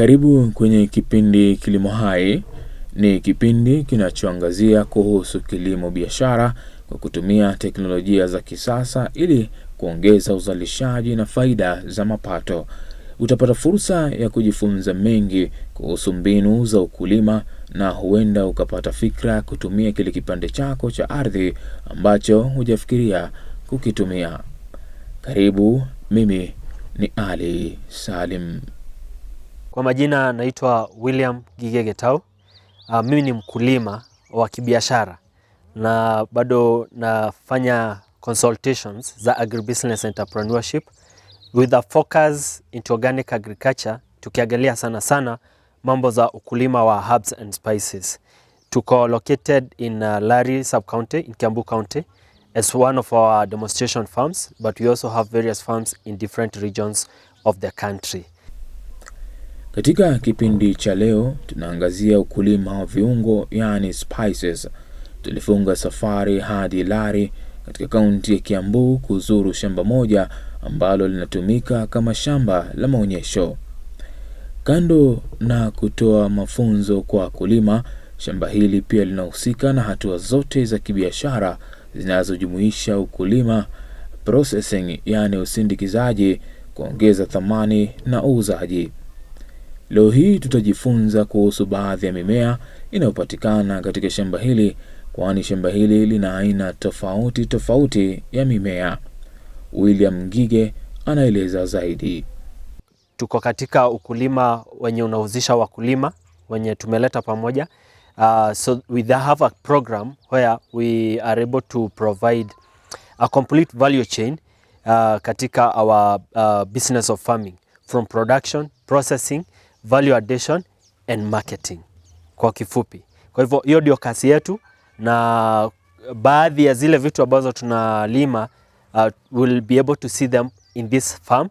Karibu kwenye kipindi Kilimo Hai. Ni kipindi kinachoangazia kuhusu kilimo biashara kwa kutumia teknolojia za kisasa ili kuongeza uzalishaji na faida za mapato. Utapata fursa ya kujifunza mengi kuhusu mbinu za ukulima na huenda ukapata fikra kutumia kile kipande chako cha ardhi ambacho hujafikiria kukitumia. Karibu, mimi ni Ali Salim. Kwa majina naitwa William Gitau. Mimi ni mkulima wa kibiashara na bado nafanya consultations za agribusiness entrepreneurship with a focus into organic agriculture, tukiangalia sana mambo za ukulima wa herbs and spices. Tuko located in Lari sub-county in Kiambu County as one of our demonstration farms, but we also have various farms in different regions of the country. Katika kipindi cha leo tunaangazia ukulima wa viungo, yani spices. Tulifunga safari hadi Lari katika kaunti ya Kiambu kuzuru shamba moja ambalo linatumika kama shamba la maonyesho. Kando na kutoa mafunzo kwa wakulima, shamba hili pia linahusika na hatua zote za kibiashara zinazojumuisha ukulima, processing, yani usindikizaji, kuongeza thamani na uuzaji. Leo hii tutajifunza kuhusu baadhi ya mimea inayopatikana katika shamba hili, kwani shamba hili lina aina tofauti ya mimea. William Gitau anaeleza zaidi. Tuko katika ukulima wenye unahusisha wakulima wenye tumeleta pamoja. So we have a program where we are able to provide a complete value chain katika our business of farming, from production, processing, value addition and marketing kwa kifupi. Kwa hivyo hiyo ndio kazi yetu, na baadhi ya zile vitu ambazo tunalima will be able to see them in this farm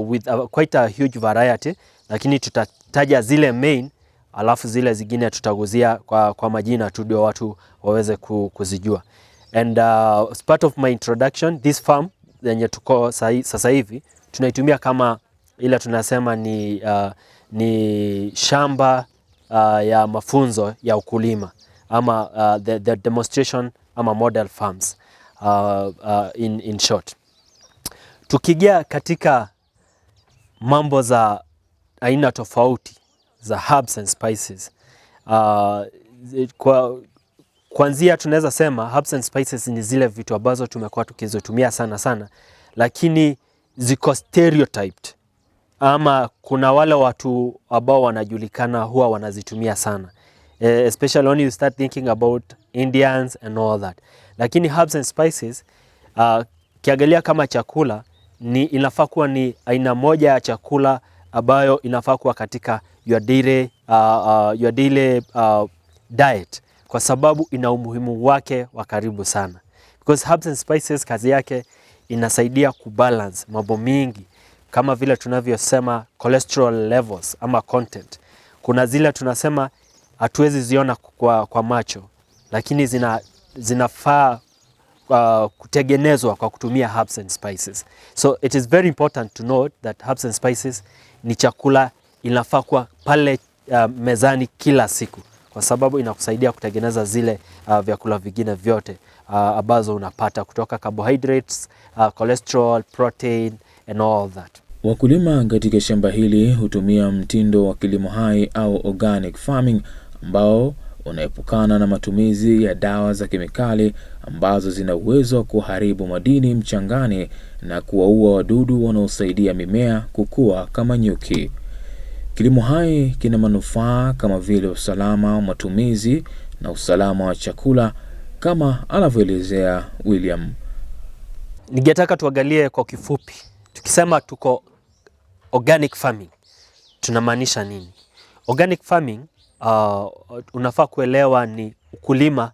with quite a huge variety, lakini tutataja zile main, alafu zile zingine tutaguzia kwa majina tu ndio watu waweze kuzijua. And as part of my introduction, this farm yenye tuko sasa hivi tunaitumia kama ile tunasema ni shamba ya mafunzo ya ukulima ama the demonstration ama model farms in short. Tukigia katika mambo za aina tofauti za herbs and spices, kwanzia tunaweza sema herbs and spices ni zile vitu ambazo tumekuwa tukizitumia sana, lakini ziko stereotyped, ama kuna wale watu ambao wanajulikana huwa wanazitumia sana, especially when you start thinking about Indians and all that. Lakini herbs and spices kiangalia kama chakula inafaa kuwa ni aina moja ya chakula ambayo inafaa kuwa katika your daily diet, kwa sababu ina umuhimu wake wa karibu sana. Because herbs and spices kazi yake inasaidia kubalance mambo mingi, kama vile tunavyosema cholesterol levels ama content. Kuna zile tunasema hatuwezi ziona kwa macho, lakini zinafaa kutengenezwa kwa kutumia herbs and spices. So it is very important to note that herbs and spices ni chakula inafaa kuwa pale mezani kila siku, kwa sababu inakusaidia kutengeneza zile vyakula vingine vyote ambazo unapata kutoka carbohydrates, cholesterol, protein and all that. Wakulima katika shamba hili hutumia mtindo wa kilimo hai au organic farming, ambao unaepukana na matumizi ya dawa za kemikali ambazo zina uwezo wa kuharibu madini mchangani na kuwaua wadudu wanaosaidia mimea kukua kama nyuki. Kilimo hai kina manufaa kama vile usalama wa matumizi na usalama wa chakula, kama anavyoelezea William. Ningetaka tuangalie kwa kifupi, tukisema tuko organic farming tunamaanisha nini? Organic farming unafaa kuelewa ni ukulima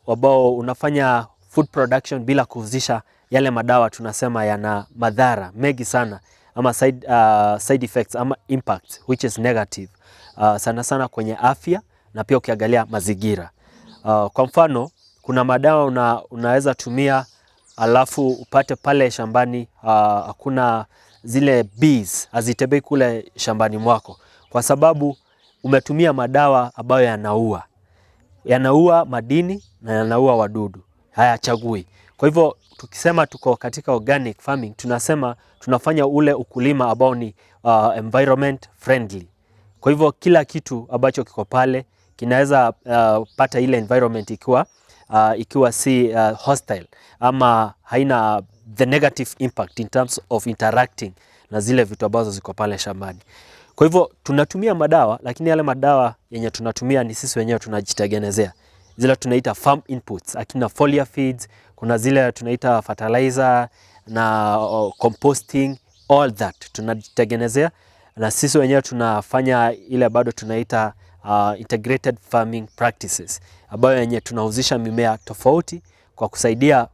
ambao unafanya food production bila kuhusisha yale madawa tunasema yana madhara mengi sana, ama side effects ama impact which is negative sana kwenye afya na pia ukiangalia mazingira. Kwa mfano, kuna madawa unaweza tumia alafu upate pale shambani hakuna zile bees hazitembei kule shambani mwako, kwa sababu umetumia madawa ambayo yanaua madini na yanaua wadudu, hayachagui. Kwa hivyo tukisema tuko katika organic farming, tunasema tunafanya ule ukulima ambao ni environment friendly. Kwa hivyo kila kitu ambacho kiko pale kinaweza pata ile environment ikiwa si hostile ama haina the negative impact in terms of interacting na zile vitu ambazo ziko pale shambani. Kwa hivyo tunatumia madawa, lakini yale madawa yenye tunatumia ni sisi wenyewe tunajitengenezea. Zile tunaita farm inputs, akina foliar feeds, kuna zile tunaita fertilizer na composting, all that tunajitengenezea, na sisi wenyewe tunafanya ile bado tunaita integrated farming practices, ambayo yenye tunahusisha mimea tofauti kwa kusaidia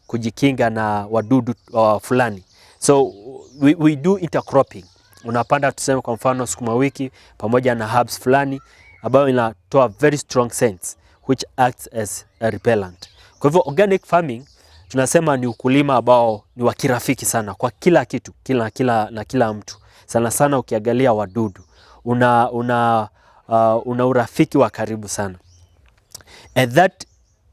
kujikinga na wadudu fulani. So we do intercropping. Unapanda tuseme kwa mfano sukuma wiki pamoja na herbs fulani ambayo inatoa very strong scents which acts as a repellent. Kwa hivyo organic farming tunasema ni ukulima ambao ni wa kirafiki sana kwa kila kitu, kila mtu. Sana sana ukiangalia wadudu, una urafiki wa karibu sana. And that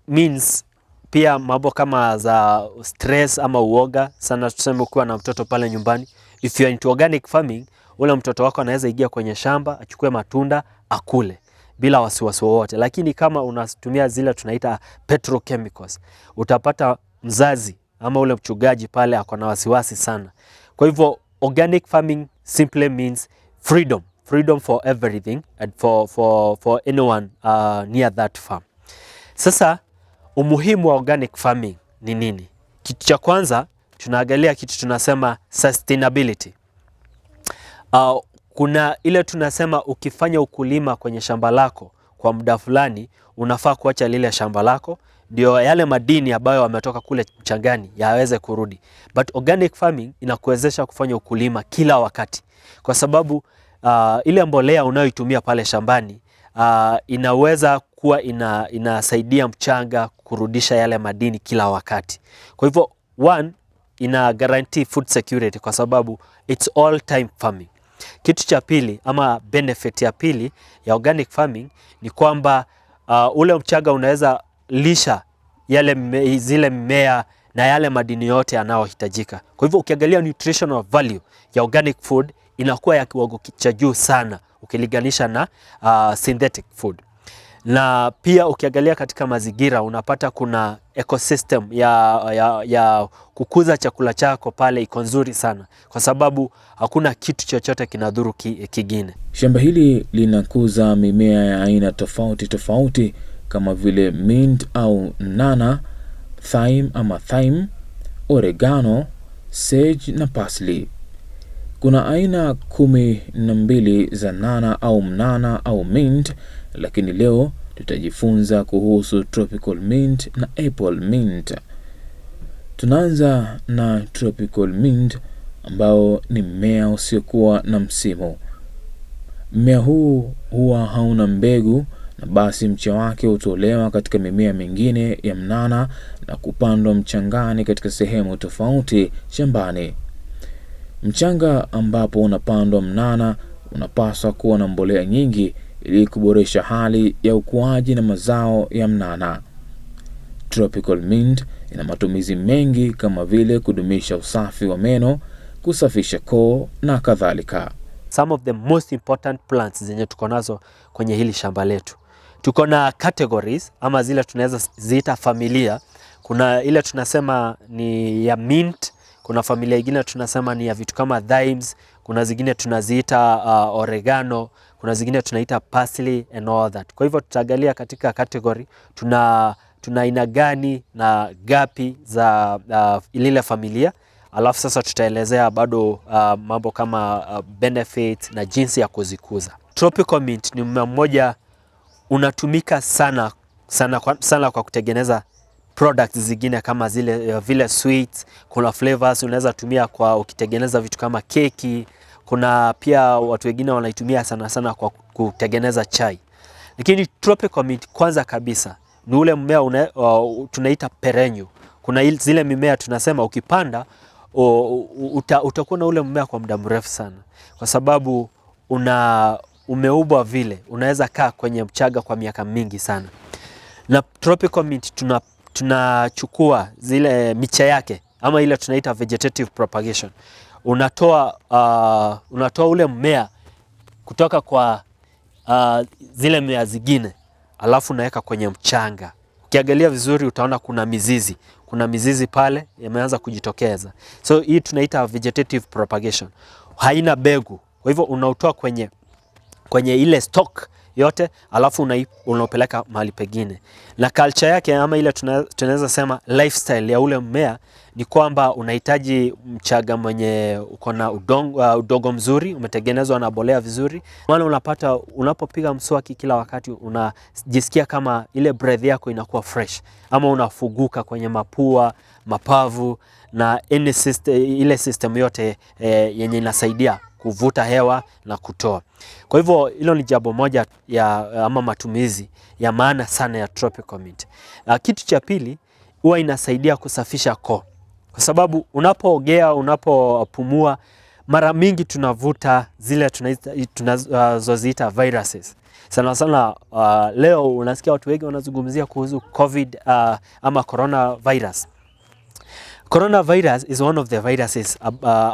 means pia mambo kama za stress ama uoga sana, tuseme ukiwa na mtoto pale nyumbani, if you are into organic farming, ule mtoto wako anaweza ingia kwenye shamba, achukue matunda, akule bila wasiwasi wowote. Lakini kama unatumia zile tunaita petrochemicals, utapata mzazi ama ule mchungaji pale ako na wasiwasi sana. Kwa hivyo organic farming simply means freedom for everything and for anyone near that farm. Sasa umuhimu wa organic farming ni nini? Kitu cha kwanza tunaangalia kitu tunasema sustainability. Kuna ile tunasema ukifanya ukulima kwenye shamba lako kwa muda fulani, unafaa kuacha lile shamba lako ndio yale madini ambayo wametoka kule mchangani yaweze kurudi. But organic farming inakuwezesha kufanya ukulima kila wakati, kwa sababu ile mbolea unayoitumia pale shambani inaweza kuwa inasaidia mchanga kurudisha yale madini kila wakati. Kwa hivyo ina guarantee food security kwa sababu it's all time farming. Kitu cha pili ama benefit ya pili ya organic farming ni kwamba ule mchanga unaweza lisha zile mimea na yale madini yote yanayohitajika. Kwa hivyo ukiangalia nutritional value ya organic food inakuwa ya kiwango cha juu sana ukilinganisha na synthetic food. Na pia ukiangalia katika mazingira unapata kuna ecosystem ya kukuza chakula chako pale iko nzuri sana, kwa sababu hakuna kitu chochote kinadhuru kingine. Shamba hili linakuza mimea ya aina tofauti tofauti kama vile mint au nana, thyme, oregano, sage na parsley. Kuna aina 12 za nana au mnana au mint, lakini leo tutajifunza kuhusu tropical mint na apple mint. Tunaanza na tropical mint ambao ni mmea usiokuwa na msimu. Mmea huu huwa hauna mbegu, na basi mche wake hutolewa katika mimea mingine ya mnana na kupandwa mchangani katika sehemu tofauti shambani. Mchanga ambapo unapandwa mnana unapaswa kuwa na mbolea nyingi ili kuboresha hali ya ukuaji na mazao ya mnana. Tropical mint ina matumizi mengi kama vile kudumisha usafi wa meno, kusafisha koo na kadhalika. Some of the most important plants zenye tuko nazo kwenye hili shamba letu, tuko na categories ama zile tunaweza ziita familia. Kuna ile tunasema ni ya mint, kuna familia nyingine tunasema ni ya vitu kama thymes, kuna zingine tunaziita oregano, kuna zingine tunaita parsley and all that. Kwa hivyo tutaangalia katika category tuna aina gani na gapi za ile familia, alafu sasa tutaelezea bado mambo kama benefits na jinsi ya kuzikuza. Tropical mint ni mmea mmoja unatumika sana kwa kutengeneza products zingine kama vile sweets, kuna flavors unaweza tumia kwa ukitengeneza vitu kama keki, kuna pia watu wengine wanaitumia sana kwa kutengeneza chai. Lakini tropical mint kwanza kabisa ni ule mmea tunaita perennial. Kuna zile mimea tunasema ukipanda utakuwa na ule mmea kwa muda mrefu sana, kwa sababu umeubwa vile, unaweza kaa kwenye mchaga kwa miaka mingi sana. Na tropical mint tunachukua zile miche yake, ama ile tunaita vegetative propagation. Unatoa ule mmea kutoka kwa zile mmea zingine, alafu unaweka kwenye mchanga. Ukiangalia vizuri utaona kuna mizizi pale yameanza kujitokeza. So hii tunaita vegetative propagation. Haina begu. Kwa hivyo unautoa kwenye ile stock yote, alafu unaupeleka mahali pengine. Na culture yake, ama ile tunaweza sema lifestyle ya ule mmea, ni kwamba unahitaji mchaga mwenye uko na udongo mzuri, umetengenezwa na bolea vizuri. Maana unapata unapopiga mswaki kila wakati unajisikia kama ile breath yako inakuwa fresh, ama unafuguka kwenye mapua, mapavu na ile system yote yenye inasaidia kuvuta hewa na kutoa. Kwa hivyo hilo ni jambo moja ama matumizi ya maana sana ya tropical mint. Kitu cha pili, huwa inasaidia kusafisha koo. Kwa sababu unapoogea, unapopumua, mara mingi tunavuta zile tunazoziita viruses. Sana sana leo unasikia watu wengi wanazungumzia kuhusu COVID ama coronavirus. Coronavirus is one of the viruses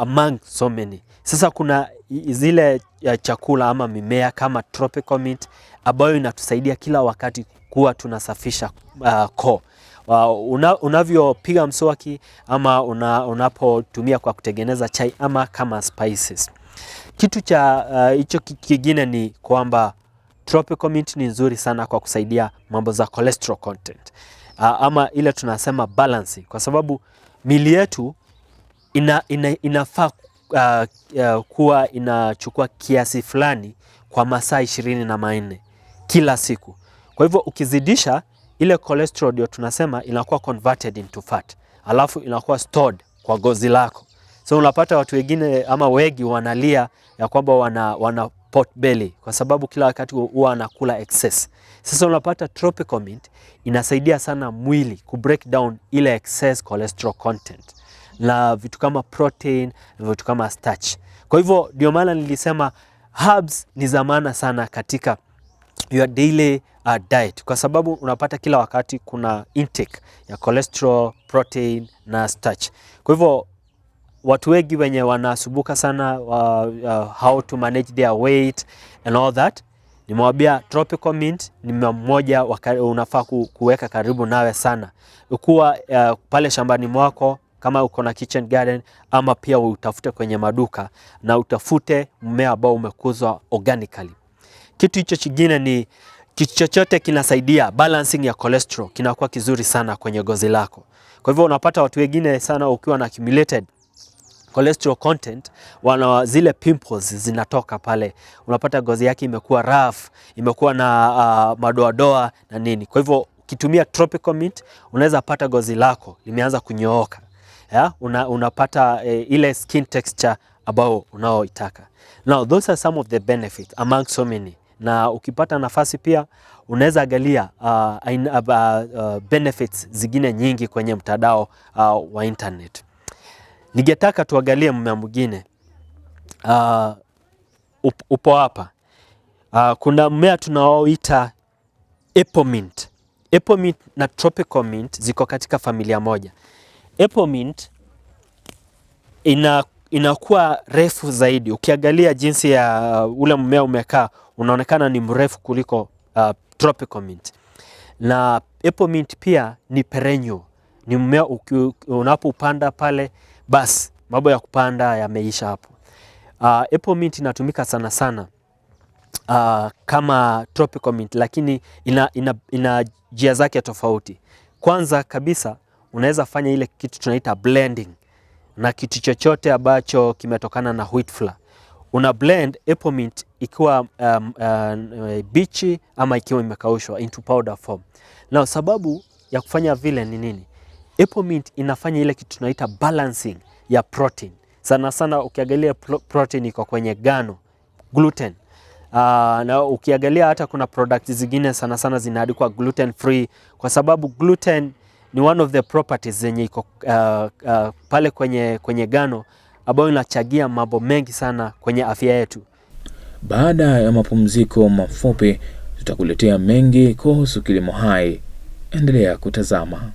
among so many. Sasa kuna zile chakula ama mimea kama tropical mint ambayo inatusaidia kila wakati kuwa tunasafisha koo. Unavyopiga mswaki ama unapotumia kwa kutengeneza chai ama kama spices. Kitu cha hicho kingine ni kwamba tropical mint ni nzuri sana kwa kusaidia mambo za cholesterol content. Ama ile tunasema balance, kwa sababu mili yetu inafaa kuwa inachukua kiasi fulani kwa masaa 24 kila siku. Kwa hivyo ukizidisha, ile cholesterol ndio tunasema inakuwa converted into fat, alafu inakuwa stored kwa gozi lako. So unapata watu wengine ama wengi wanalia ya kwamba wana pot belly kwa sababu kila wakati huwa anakula excess. Sasa unapata tropical mint inasaidia sana mwili ku break down ile excess cholesterol content na vitu kama protein, vitu kama starch. Kwa hivyo ndio maana nilisema herbs ni za maana sana katika your daily diet, kwa sababu unapata kila wakati kuna intake ya cholesterol, protein na starch. Kwa hivyo watu wengi wenye wanasumbuka sana how to manage their weight and all that, nimewambia tropical mint ni mmoja unafaa kuweka karibu nawe sana. Ukuwa pale shambani mwako, kama uko na kitchen garden, ama pia utafute kwenye maduka na utafute mmea ambao umekuzwa organically. Kitu hicho kingine ni kitu chochote kinasaidia balancing ya cholesterol, kinakuwa kizuri sana kwenye gozi lako. Kwa hivyo unapata watu wengine sana ukiwa na accumulated cholesterol content, zile pimples zinatoka pale. Unapata gozi yake imekuwa rough, imekuwa na madoadoa na nini. Kwa hivyo ukitumia tropical mint unaweza pata gozi lako limeanza kunyooka. Unapata ile skin texture ambao unaoitaka. Now those are some of the benefits among so many. Na ukipata nafasi pia unaweza angalia benefits zingine nyingi kwenye mtandao wa internet. Ningetaka tuangalie mmea mwingine. Upo hapa. Kuna mmea tunaoita apple mint. Apple mint na tropical mint ziko katika familia moja. Apple mint inakuwa refu zaidi. Ukiangalia jinsi ya ule mmea umekaa, unaonekana ni mrefu kuliko tropical mint. Na apple mint pia ni perennial. Ni mmea unapopanda pale, basi mambo ya kupanda yameisha hapo. Apple mint inatumika sana sana kama tropical mint, lakini ina njia zake tofauti. Kwanza kabisa unaweza fanya ile kitu tunaita blending na kitu chochote ambacho kimetokana na wheat flour. Una blend apple mint ikiwa bichi ama ikiwa imekaushwa into powder form. Na sababu ya kufanya vile ni nini? Apple mint inafanya ile kitu tunaita balancing ya protein. Sana sana ukiangalia protein iko kwenye ngano, gluten. Na ukiangalia hata kuna products zingine sana sana zinaandikwa gluten free, kwa sababu gluten ni one of the properties zenye iko pale kwenye gano ambayo inachagia mambo mengi sana kwenye afya yetu. Baada ya mapumziko mafupi, tutakuletea mengi kuhusu kilimo hai. Endelea kutazama.